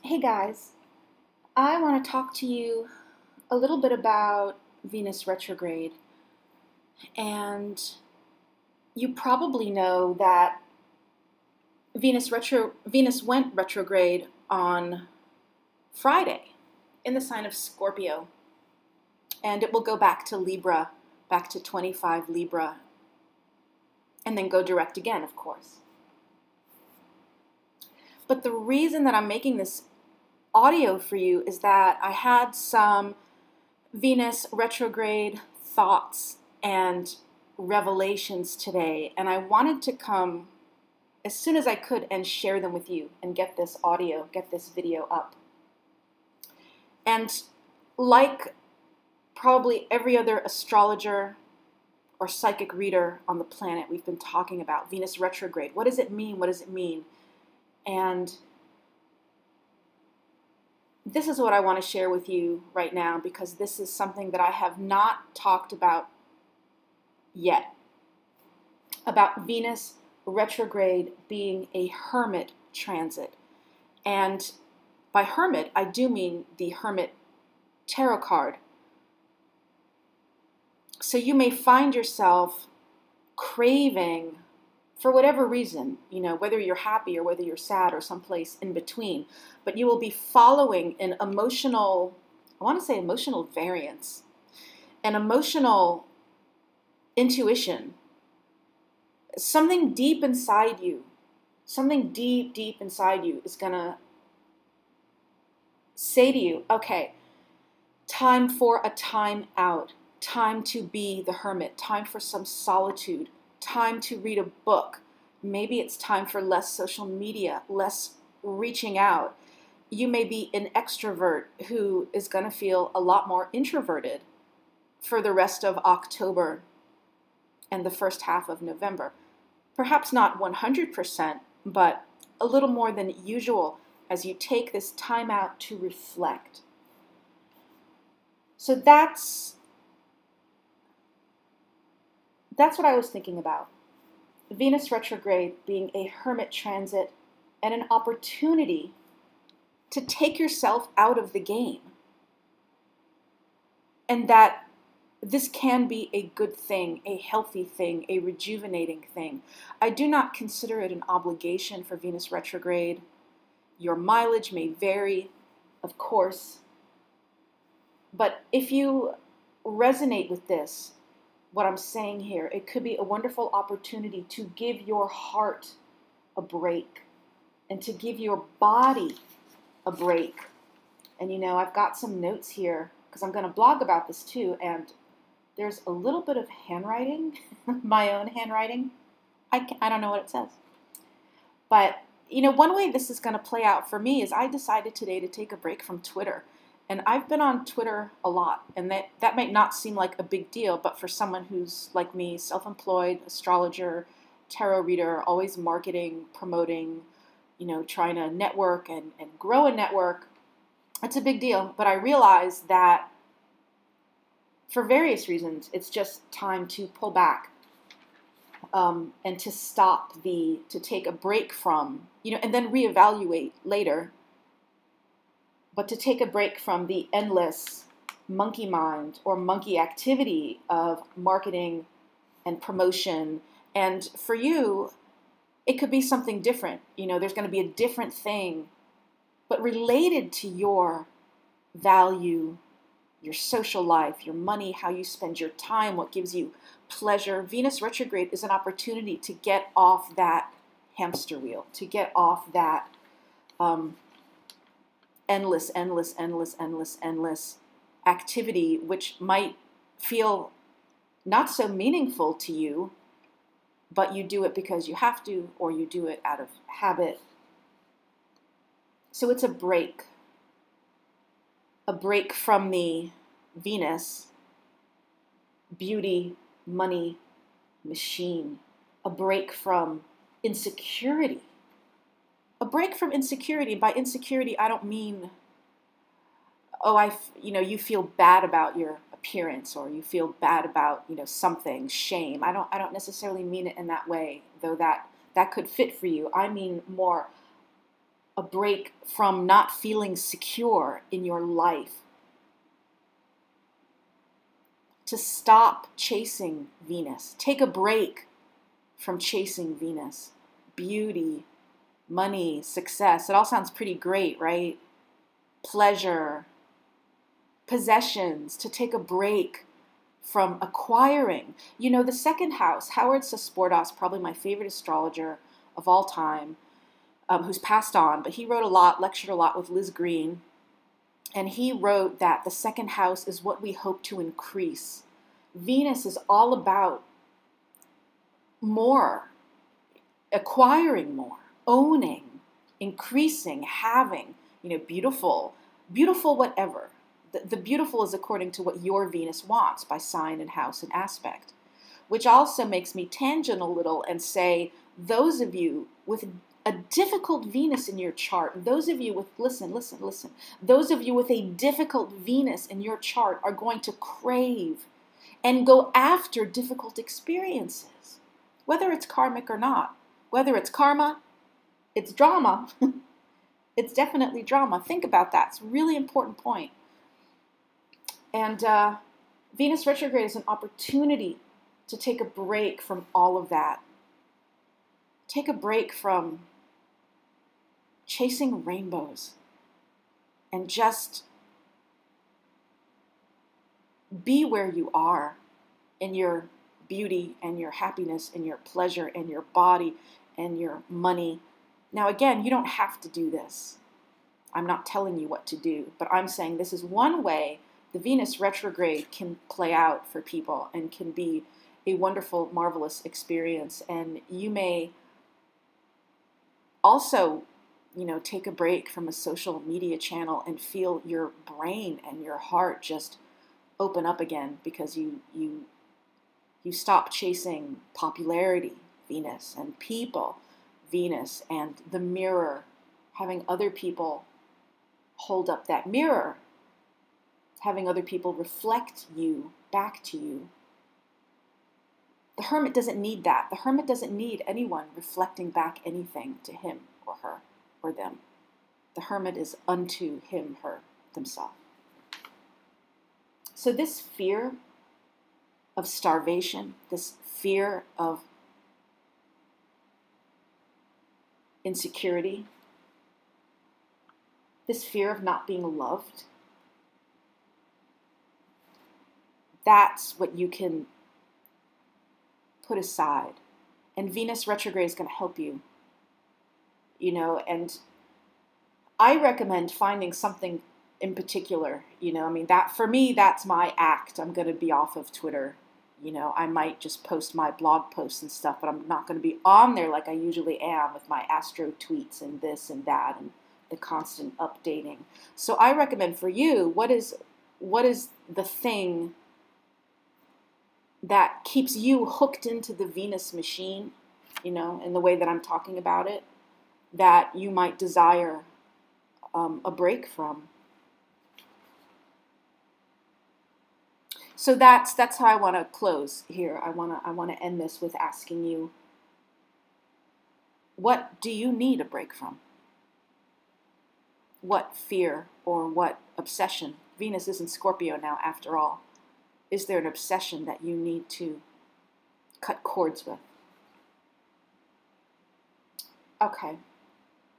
Hey guys, I want to talk to you a little bit about Venus retrograde. And you probably know that Venus went retrograde on Friday in the sign of Scorpio. And it will go back to Libra, back to 25 Libra, and then go direct again, of course. But the reason that I'm making this audio for you is that I had some Venus retrograde thoughts and revelations today, and I wanted to come as soon as I could and share them with you and get this audio, get this video up. And like probably every other astrologer or psychic reader on the planet, we've been talking about Venus retrograde. What does it mean? What does it mean? And this is what I want to share with you right now, because this is something that I have not talked about yet, about Venus retrograde being a hermit transit. And by hermit, I do mean the Hermit tarot card. So you may find yourself craving, for whatever reason, whether you're happy or whether you're sad or someplace in between, but you will be following an emotional, I want to say emotional variance, an emotional intuition, something deep inside you, something deep inside you is going to say to you, okay, time for a time out, time to be the hermit, time for some solitude, time to read a book. Maybe it's time for less social media, less reaching out. You may be an extrovert who is going to feel a lot more introverted for the rest of October and the first half of November. Perhaps not 100%, but a little more than usual as you take this time out to reflect. So that's what I was thinking about. Venus retrograde being a hermit transit and an opportunity to take yourself out of the game. And that this can be a good thing, a healthy thing, a rejuvenating thing. I do not consider it an obligation for Venus retrograde. Your mileage may vary, of course. But if you resonate with this, what I'm saying here, it could be a wonderful opportunity to give your heart a break and to give your body a break. And I've got some notes here because I'm going to blog about this too, and there's a little bit of handwriting, my own handwriting. I don't know what it says. But, one way this is going to play out for me is I decided today to take a break from Twitter. And I've been on Twitter a lot, and that might not seem like a big deal, but for someone who's like me, self-employed, astrologer, tarot reader, always marketing, promoting, trying to network and grow a network, it's a big deal. But I realized that for various reasons, it's just time to pull back and to stop to take a break from, and then reevaluate later. But to take a break from the endless monkey mind or monkey activity of marketing and promotion. And for you, it could be something different. There's going to be a different thing, but related to your value, your social life, your money, how you spend your time, what gives you pleasure. Venus retrograde is an opportunity to get off that hamster wheel, to get off that endless activity, which might feel not so meaningful to you, but you do it because you have to, or you do it out of habit. So it's a break from the Venus beauty, money machine, a break from insecurity. A break from insecurity. By insecurity, I don't mean, you feel bad about your appearance or you feel bad about, something, shame. I don't necessarily mean it in that way, though that could fit for you. I mean more a break from not feeling secure in your life, to stop chasing Venus. Take a break from chasing Venus. Beauty, money, success. It all sounds pretty great, right? Pleasure, possessions, to take a break from acquiring. You know, the second house, Howard Sasportas, probably my favorite astrologer of all time, who's passed on, but he wrote a lot, lectured a lot with Liz Green. And he wrote that the second house is what we hope to increase. Venus is all about more, acquiring more, owning, increasing, having, you know, beautiful, whatever. The beautiful is according to what your Venus wants by sign and house and aspect, which also makes me tangent a little and say, those of you with a difficult Venus in your chart, those of you with, listen, those of you with a difficult Venus in your chart are going to crave and go after difficult experiences, whether it's karmic or not. Whether it's karma, it's drama. It's definitely drama. Think about that. It's a really important point. And Venus retrograde is an opportunity to take a break from all of that. Take a break from chasing rainbows and just be where you are in your beauty and your happiness and your pleasure and your body and your money. Now, again, you don't have to do this. I'm not telling you what to do, but I'm saying this is one way the Venus retrograde can play out for people and can be a wonderful, marvelous experience. And you may also, you know, take a break from a social media channel and feel your brain and your heart just open up again, because you stop chasing popularity, Venus, and people, Venus, and the mirror, having other people hold up that mirror, having other people reflect you back to you. The Hermit doesn't need that. The Hermit doesn't need anyone reflecting back anything to him or her or them. The Hermit is unto him, her, themselves. So this fear of starvation, this fear of insecurity, this fear of not being loved, that's what you can put aside. And Venus retrograde is going to help you, you know, and I recommend finding something in particular, you know, I mean, that for me, that's my act. I'm going to be off of Twitter. You know, I might just post my blog posts and stuff, but I'm not going to be on there like I usually am with my astro tweets and this and that and the constant updating. So I recommend for you, what is the thing that keeps you hooked into the Venus machine, you know, in the way that I'm talking about it, that you might desire a break from. So that's how I want to close here. I want to end this with asking you, what do you need a break from? What fear or what obsession? Venus is in Scorpio now, after all. Is there an obsession that you need to cut cords with? Okay,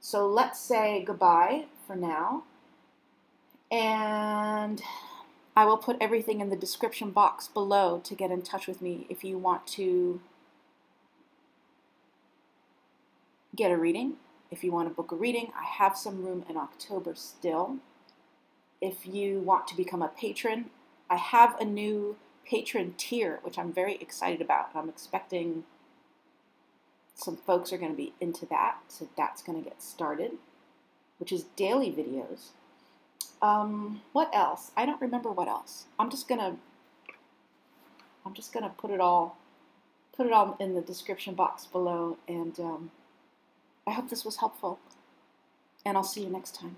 so let's say goodbye for now. And I will put everything in the description box below to get in touch with me if you want to get a reading. If you want to book a reading, I have some room in October still. If you want to become a patron, I have a new patron tier, which I'm very excited about. I'm expecting some folks are going to be into that, so that's going to get started, which is daily videos. What else? I don't remember what else. I'm just gonna put it all in the description box below, and I hope this was helpful, and I'll see you next time.